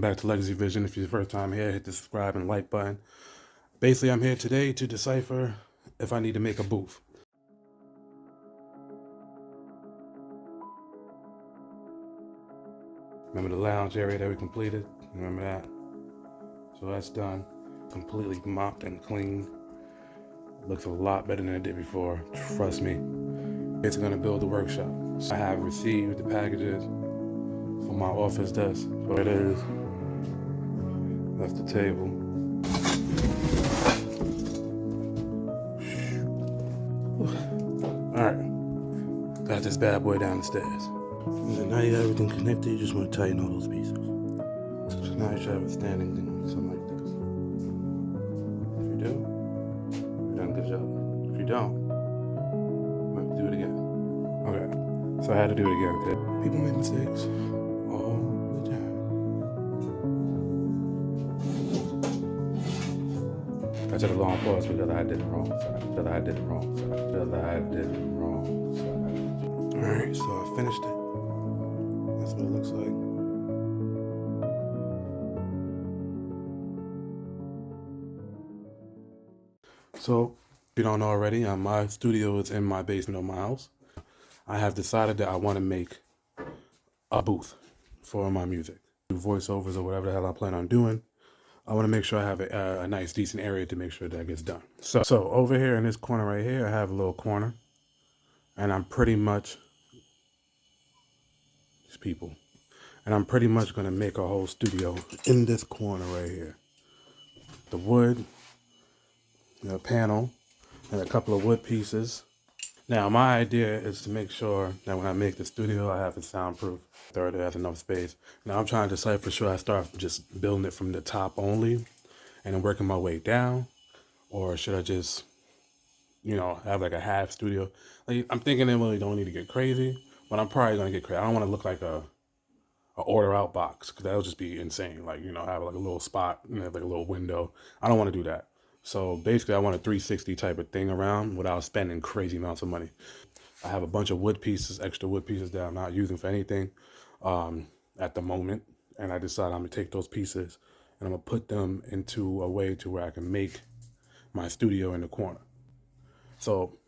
Welcome back to Legacy Vision. If you're the first time here, hit the subscribe and like button. Basically, I'm here today to decipher if I need to make a booth. Remember the lounge area that we completed? Remember that? So that's done. Completely mopped and cleaned. Looks a lot better than it did before. Trust me. It's gonna build the workshop. So I have received the packages for my office desk. So it is. That's the table. Alright. Got this bad boy down the stairs. And now you got everything connected, you just want to tighten all those pieces. So now you should have a standing thing, something like this. If you do, you've done a good job. If you don't, you might have to do it again. Okay, so I had to do it again, okay? People make mistakes all the time. I took a long pause because I did it wrong. Because I did it wrong. Because I did it wrong. Alright, so I finished it. That's what it looks like. So, if you don't know already, my studio is in my basement of my house. I have decided that I want to make a booth for my music. Do voiceovers or whatever the hell I plan on doing. I want to make sure I have a nice, decent area to make sure that gets done. So over here in this corner right here, I have a little corner. And I'm pretty much... these people. And I'm pretty much going to make a whole studio in this corner right here. The wood, the panel, and a couple of wood pieces. Now, my idea is to make sure that when I make the studio, I have it soundproof. Third, it has enough space. Now, I'm trying to decide for sure I start just building it from the top only and then working my way down. Or should I just, you know, have like a half studio? Like, I'm thinking I really don't need to get crazy, but I'm probably going to get crazy. I don't want to look like a order out box, because that'll just be insane. Like, you know, have like a little spot and have like a little window. I don't want to do that. So basically I want a 360 type of thing around without spending crazy amounts of money. I have a bunch of wood pieces, extra wood pieces that I'm not using for anything at the moment. And I decided I'm gonna take those pieces and I'm gonna put them into a way to where I can make my studio in the corner. So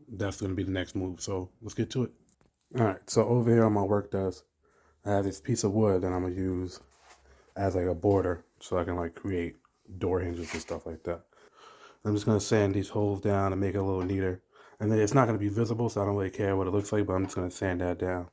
that's gonna be the next move. So let's get to it. All right, so over here on my work desk, I have this piece of wood that I'm gonna use as like a border so I can like create door hinges and stuff like that. I'm just gonna sand these holes down and make it a little neater. And then it's not gonna be visible, so I don't really care what it looks like, but I'm just gonna sand that down.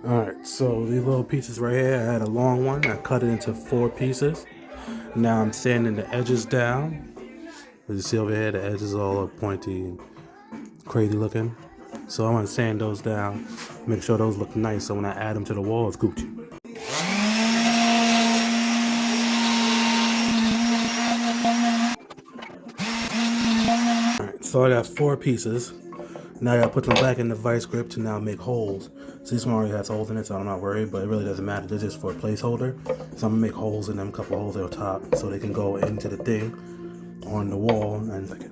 Alright, so these little pieces right here, I had a long one. I cut it into 4 pieces. Now I'm sanding the edges down. As you see over here, the edges all pointy and crazy looking. So I want to sand those down, make sure those look nice, so when I add them to the wall, it's Gucci. Alright, so I got 4 pieces. Now I gotta put them back in the vice grip to now make holes. So this one already has holes in it, so I'm not worried, but it really doesn't matter. This is for a placeholder. So I'm gonna make holes in them, a couple of holes at the top, so they can go into the thing on the wall. And like it.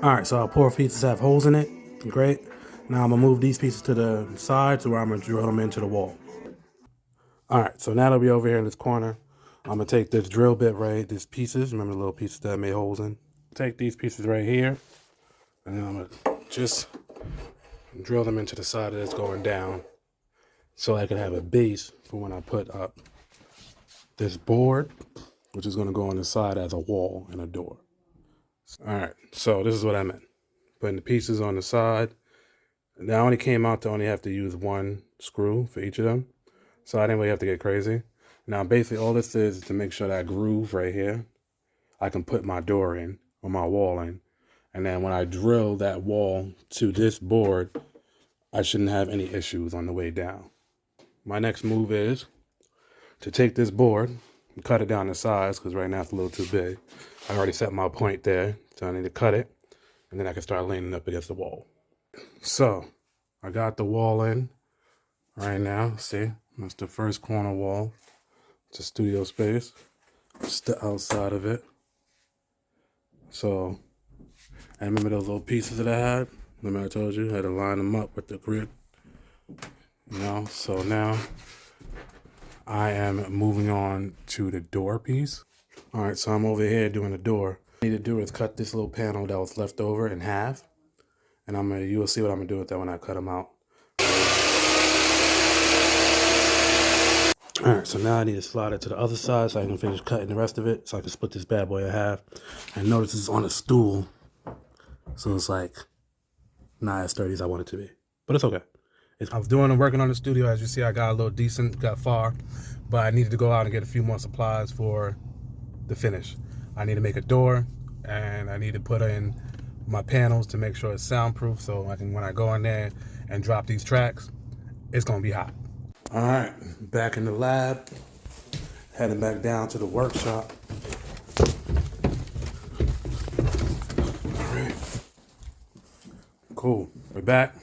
Alright, so our 4 pieces have holes in it. Great. Now I'm gonna move these pieces to the side to where I'm gonna drill them into the wall. Alright, so now that we're over here in this corner, I'm gonna take this drill bit right, these pieces, remember the little pieces that I made holes in? Take these pieces right here, and then I'm gonna just drill them into the side that's going down so I can have a base for when I put up this board, which is gonna go on the side as a wall and a door. Alright, so this is what I meant. Putting the pieces on the side. Now I only came out to only have to use 1 screw for each of them. So I didn't really have to get crazy. Now basically all this is to make sure that groove right here, I can put my door in or my wall in. And then when I drill that wall to this board, I shouldn't have any issues on the way down. My next move is to take this board and cut it down to size, because right now it's a little too big. I already set my point there, so I need to cut it. and then I can start leaning up against the wall. So I got the wall in right now. See, that's the first corner wall. It's a studio space. It's the outside of it. So, I remember those little pieces that I had. Remember I told you I had to line them up with the grid. You know, so now I am moving on to the door piece. All right, so I'm over here doing the door. What I need to do is cut this little panel that was left over in half. And you will see what I'm gonna do with that when I cut them out. All right, so now I need to slide it to the other side so I can finish cutting the rest of it, so I can split this bad boy in half. And notice it's on a stool, so it's like not as sturdy as I want it to be, but it's okay. I was working on the studio. As you see, I got a little decent, got far, but I needed to go out and get a few more supplies for the finish. I need to make a door, and I need to put in my panels to make sure it's soundproof, so I can, when I go in there and drop these tracks, it's gonna be hot. All right, back in the lab, heading back down to the workshop. All right, cool, we're back.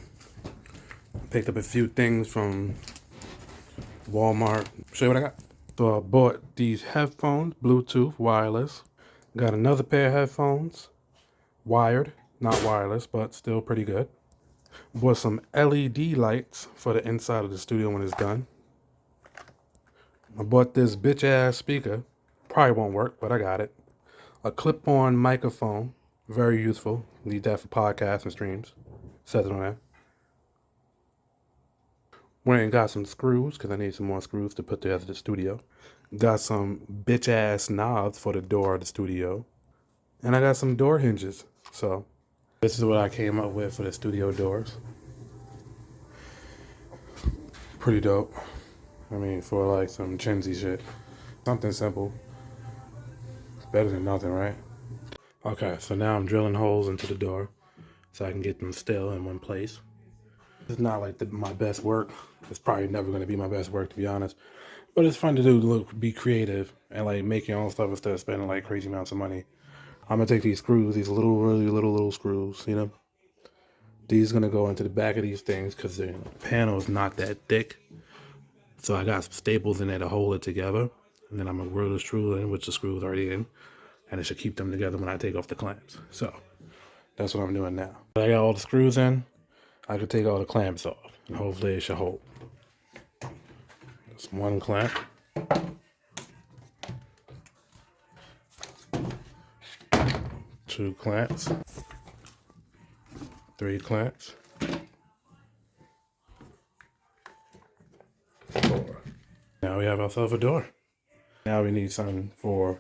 Picked up a few things from Walmart. Show you what I got. So I bought these headphones, Bluetooth, wireless. Got another pair of headphones, wired, not wireless, but still pretty good. Bought some LED lights for the inside of the studio when it's done. I bought this bitch ass speaker. Probably won't work, but I got it. A clip-on microphone, very useful. Need that for podcasts and streams. Says it on there. Went and got some screws because I need some more screws to put together the studio. Got some bitch ass knobs for the door of the studio. And I got some door hinges. So this is what I came up with for the studio doors. Pretty dope. I mean, for like some chintzy shit. Something simple. Better than nothing, right? Okay, so now I'm drilling holes into the door so I can get them still in one place. It's not like my best work. It's probably never going to be my best work, to be honest. But it's fun to do, be creative, and like make your own stuff instead of spending like crazy amounts of money. I'm going to take these screws, these really little screws, you know. These are going to go into the back of these things because the panel is not that thick. So I got some staples in there to hold it together. And then I'm going to roll the screw in, which the screw is already in. And it should keep them together when I take off the clamps. So that's what I'm doing now. I got all the screws in. I could take all the clamps off, and hopefully it should hold. Just one clamp. 2 clamps. 3 clamps. 4. Now we have ourselves a door. Now we need something for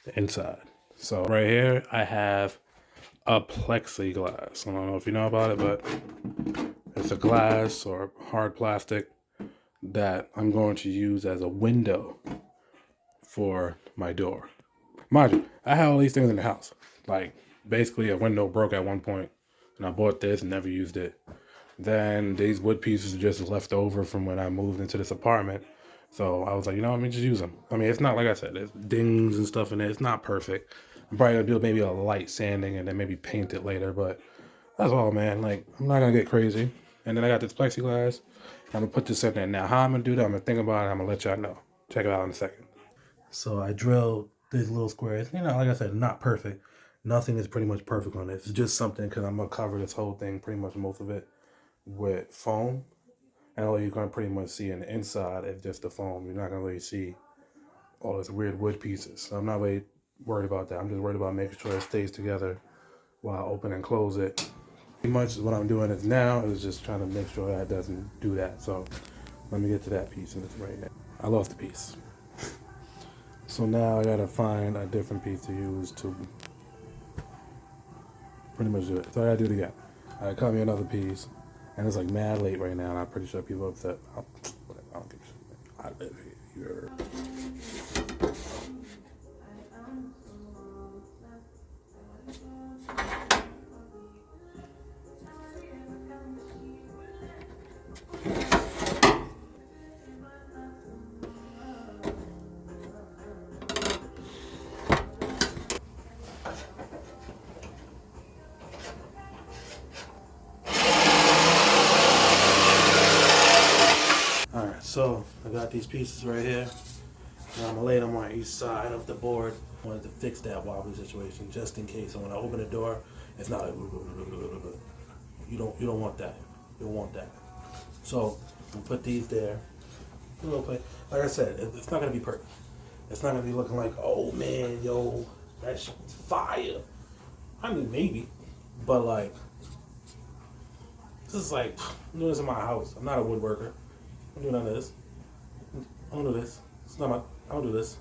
the inside. So right here I have a plexiglass. I don't know if you know about it, but it's a glass or hard plastic that I'm going to use as a window for my door. Mind you, I have all these things in the house. Like, basically a window broke at one point, and I bought this and never used it. Then these wood pieces are just left over from when I moved into this apartment. So I was like, you know, let me just use them. I mean, it's not, like I said, there's dings and stuff in there. It's not perfect. I'm probably gonna do maybe a light sanding and then maybe paint it later, but that's all, man. Like, I'm not gonna get crazy. And then I got this plexiglass. I'm gonna put this in there. Now, how I'm gonna do that, I'm gonna think about it. I'm gonna let y'all know. Check it out in a second. So I drilled these little squares. You know, like I said, not perfect. Nothing is pretty much perfect on this. It's just something because I'm gonna cover this whole thing, pretty much most of it, with foam. And all you're gonna pretty much see in the inside is just the foam. You're not gonna really see all these weird wood pieces. So I'm not really worried about that. I'm just worried about making sure it stays together while I open and close it. Pretty much what I'm doing is now is just trying to make sure that it doesn't do that. So let me get to that piece and it's right now. I lost the piece. So now I gotta find a different piece to use to pretty much do it. So I gotta do it again. I cut me another piece, and it's like mad late right now, and I'm pretty sure people are upset. Whatever, I don't give a shit. I live here. Alright, so I got these pieces right here. Now I'm gonna lay them on each side of the board. I wanted to fix that wobbly situation just in case. So when I open the door, it's not like you don't want that. You don't want that. So I'm gonna put these there. Like I said, it's not gonna be perfect. It's not gonna be looking like, oh man, yo, that shit's fire. I mean, maybe, but like, this is like, I'm doing this in my house. I'm not a woodworker. I'm doing none of this. I don't do this. It's not my. I don't do this.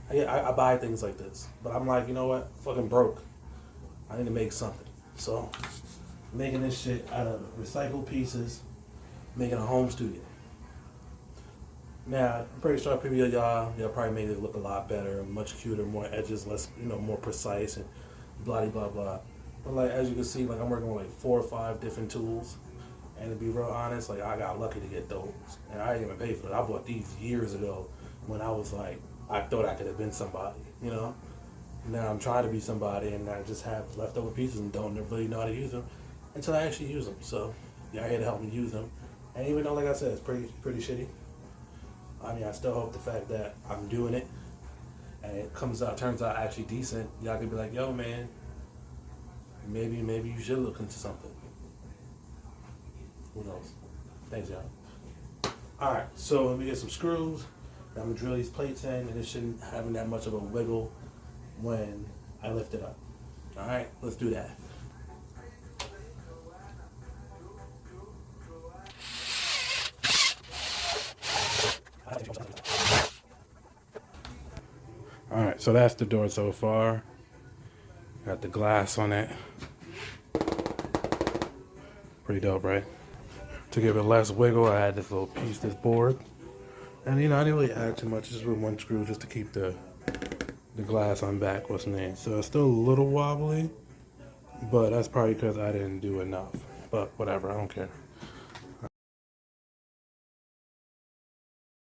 I buy things like this, but I'm like, you know what? Fucking broke. I need to make something. So, making this shit out of recycled pieces, making a home studio. Now, I'm pretty sure people y'all probably made it look a lot better, much cuter, more edges, less, more precise and blah blah blah. But like as you can see, like I'm working with like 4 or 5 different tools. And to be real honest, like I got lucky to get those. And I didn't even pay for it. I bought these years ago when I was like, I thought I could have been somebody, Now I'm trying to be somebody and I just have leftover pieces and don't really know how to use them until I actually use them. So y'all here to help me use them. And even though, like I said, it's pretty shitty. I mean, I still hope the fact that I'm doing it and it turns out actually decent. Y'all could be like, yo, man, maybe you should look into something. Who knows? Thanks, y'all. Alright, so let me get some screws. I'm going to drill these plates in, and it shouldn't have that much of a wiggle when I lift it up. Alright, let's do that. Alright, so that's the door so far. Got the glass on it. Pretty dope, right? To give it less wiggle, I had this little piece, this board. And I didn't really add too much, just with 1 screw just to keep the glass on back, what's named. So it's still a little wobbly, but that's probably because I didn't do enough. But whatever, I don't care.